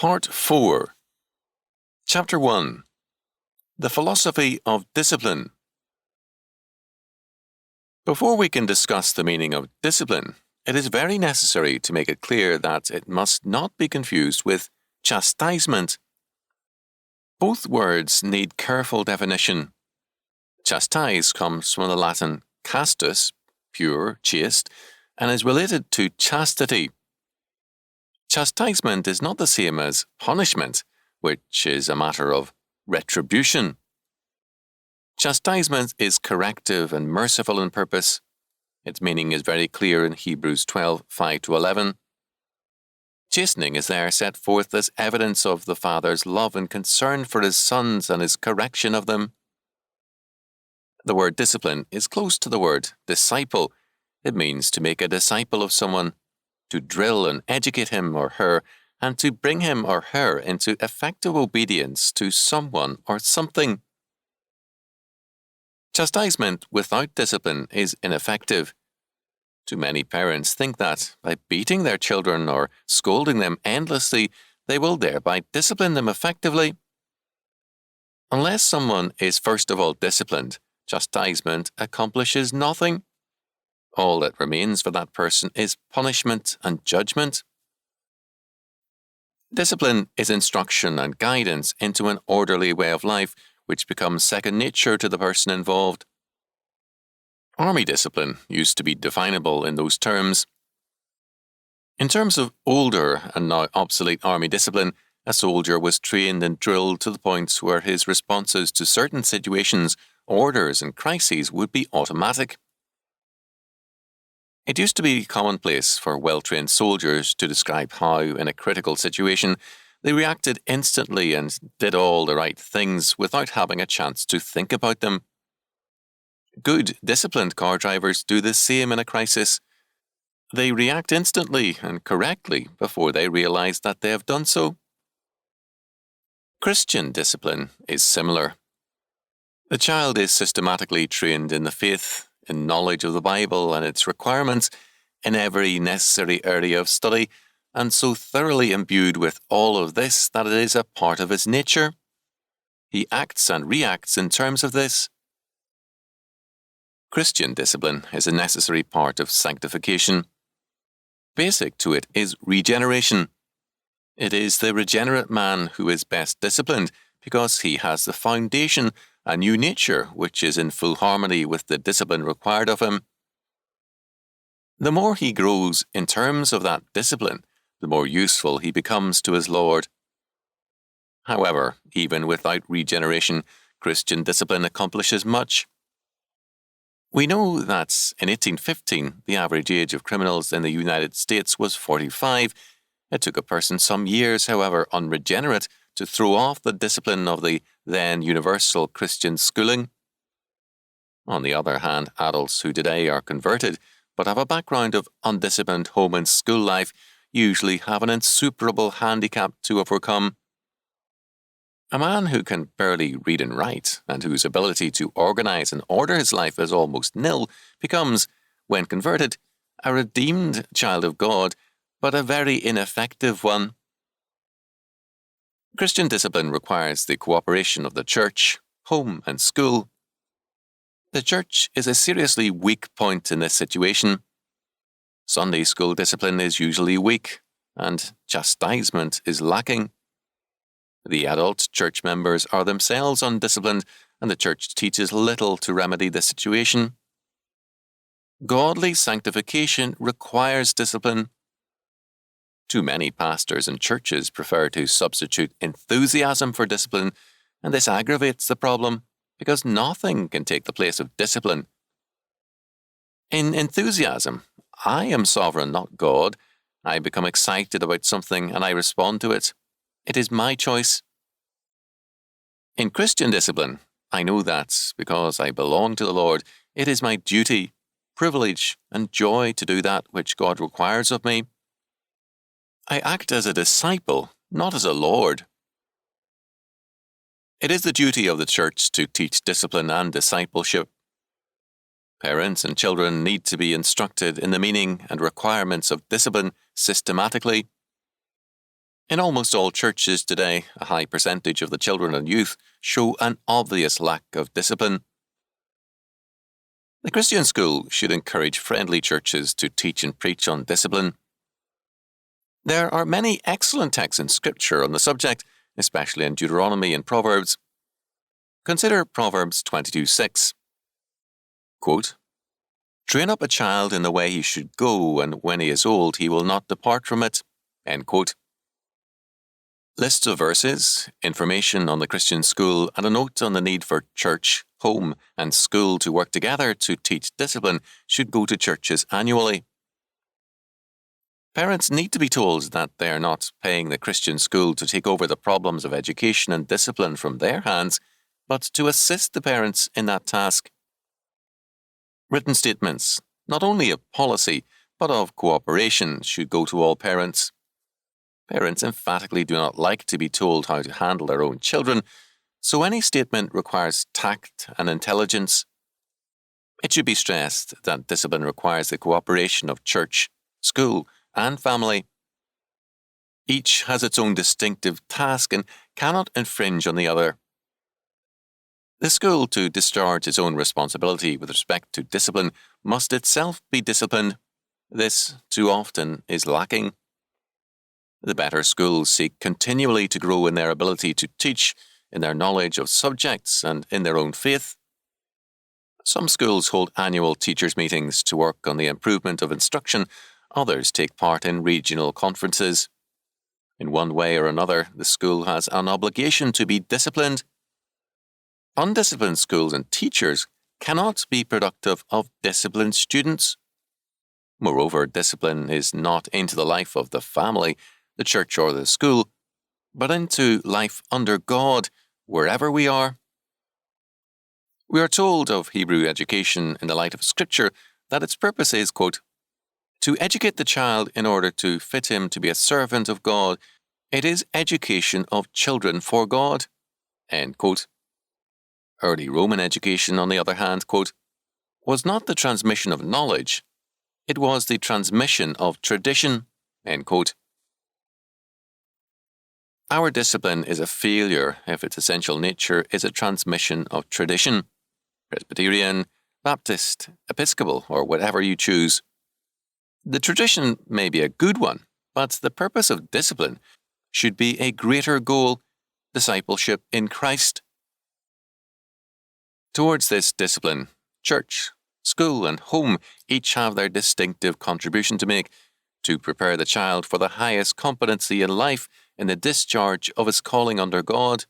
Part 4. Chapter 1. The Philosophy of Discipline. Before we can discuss the meaning of discipline, it is very necessary to make it clear that it must not be confused with chastisement. Both words need careful definition. Chastise comes from the Latin castus, pure, chaste, and is related to chastity. Chastisement is not the same as punishment, which is a matter of retribution. Chastisement is corrective and merciful in purpose. Its meaning is very clear in Hebrews 12:5-11. Chastening is there set forth as evidence of the Father's love and concern for his sons and his correction of them. The word discipline is close to the word disciple. It means to make a disciple of someone, to drill and educate him or her, and to bring him or her into effective obedience to someone or something. Chastisement without discipline is ineffective. Too many parents think that by beating their children or scolding them endlessly, they will thereby discipline them effectively. Unless someone is first of all disciplined, chastisement accomplishes nothing. All that remains for that person is punishment and judgment. Discipline is instruction and guidance into an orderly way of life, which becomes second nature to the person involved. Army discipline used to be definable in those terms. In terms of older and now obsolete army discipline, a soldier was trained and drilled to the point where his responses to certain situations, orders, and crises would be automatic. It used to be commonplace for well-trained soldiers to describe how, in a critical situation, they reacted instantly and did all the right things without having a chance to think about them. Good, disciplined car drivers do the same in a crisis. They react instantly and correctly before they realize that they have done so. Christian discipline is similar. The child is systematically trained in the faith, in knowledge of the Bible and its requirements, in every necessary area of study, and so thoroughly imbued with all of this that it is a part of his nature. He acts and reacts in terms of this. Christian discipline is a necessary part of sanctification. Basic to it is regeneration. It is the regenerate man who is best disciplined because he has the foundation, a new nature which is in full harmony with the discipline required of him. The more he grows in terms of that discipline, the more useful he becomes to his Lord. However, even without regeneration, Christian discipline accomplishes much. We know that in 1815, the average age of criminals in the United States was 45. It took a person some years, however unregenerate, to throw off the discipline of the then universal Christian schooling. On the other hand, adults who today are converted but have a background of undisciplined home and school life usually have an insuperable handicap to overcome. A man who can barely read and write, and whose ability to organize and order his life is almost nil, becomes, when converted, a redeemed child of God, but a very ineffective one. Christian discipline requires the cooperation of the church, home, and school. The church is a seriously weak point in this situation. Sunday school discipline is usually weak, and chastisement is lacking. The adult church members are themselves undisciplined, and the church teaches little to remedy the situation. Godly sanctification requires discipline. Too many pastors and churches prefer to substitute enthusiasm for discipline, and this aggravates the problem because nothing can take the place of discipline. In enthusiasm, I am sovereign, not God. I become excited about something and I respond to it. It is my choice. In Christian discipline, I know that, because I belong to the Lord, it is my duty, privilege, and joy to do that which God requires of me. I act as a disciple, not as a lord. It is the duty of the church to teach discipline and discipleship. Parents and children need to be instructed in the meaning and requirements of discipline systematically. In almost all churches today, a high percentage of the children and youth show an obvious lack of discipline. The Christian school should encourage friendly churches to teach and preach on discipline. There are many excellent texts in Scripture on the subject, especially in Deuteronomy and Proverbs. Consider Proverbs 22:6. Quote, "Train up a child in the way he should go, and when he is old, he will not depart from it." End quote. Lists of verses, information on the Christian school, and a note on the need for church, home, and school to work together to teach discipline should go to churches annually. Parents need to be told that they are not paying the Christian school to take over the problems of education and discipline from their hands, but to assist the parents in that task. Written statements, not only of policy, but of cooperation, should go to all parents. Parents emphatically do not like to be told how to handle their own children, so any statement requires tact and intelligence. It should be stressed that discipline requires the cooperation of church, school, and family. Each has its own distinctive task and cannot infringe on the other. The school, to discharge its own responsibility with respect to discipline, must itself be disciplined. This, too often, is lacking. The better schools seek continually to grow in their ability to teach, in their knowledge of subjects, and in their own faith. Some schools hold annual teachers' meetings to work on the improvement of instruction. Others take part in regional conferences. In one way or another, the school has an obligation to be disciplined. Undisciplined schools and teachers cannot be productive of disciplined students. Moreover, discipline is not into the life of the family, the church, or the school, but into life under God, wherever we are. We are told of Hebrew education in the light of Scripture that its purpose is, quote, "to educate the child in order to fit him to be a servant of God. It is education of children for God." End quote. Early Roman education, on the other hand, quote, "was not the transmission of knowledge, it was the transmission of tradition." End quote. Our discipline is a failure if its essential nature is a transmission of tradition, Presbyterian, Baptist, Episcopal, or whatever you choose. The tradition may be a good one, but the purpose of discipline should be a greater goal, discipleship in Christ. Towards this discipline, church, school, and home each have their distinctive contribution to make to prepare the child for the highest competency in life in the discharge of his calling under God.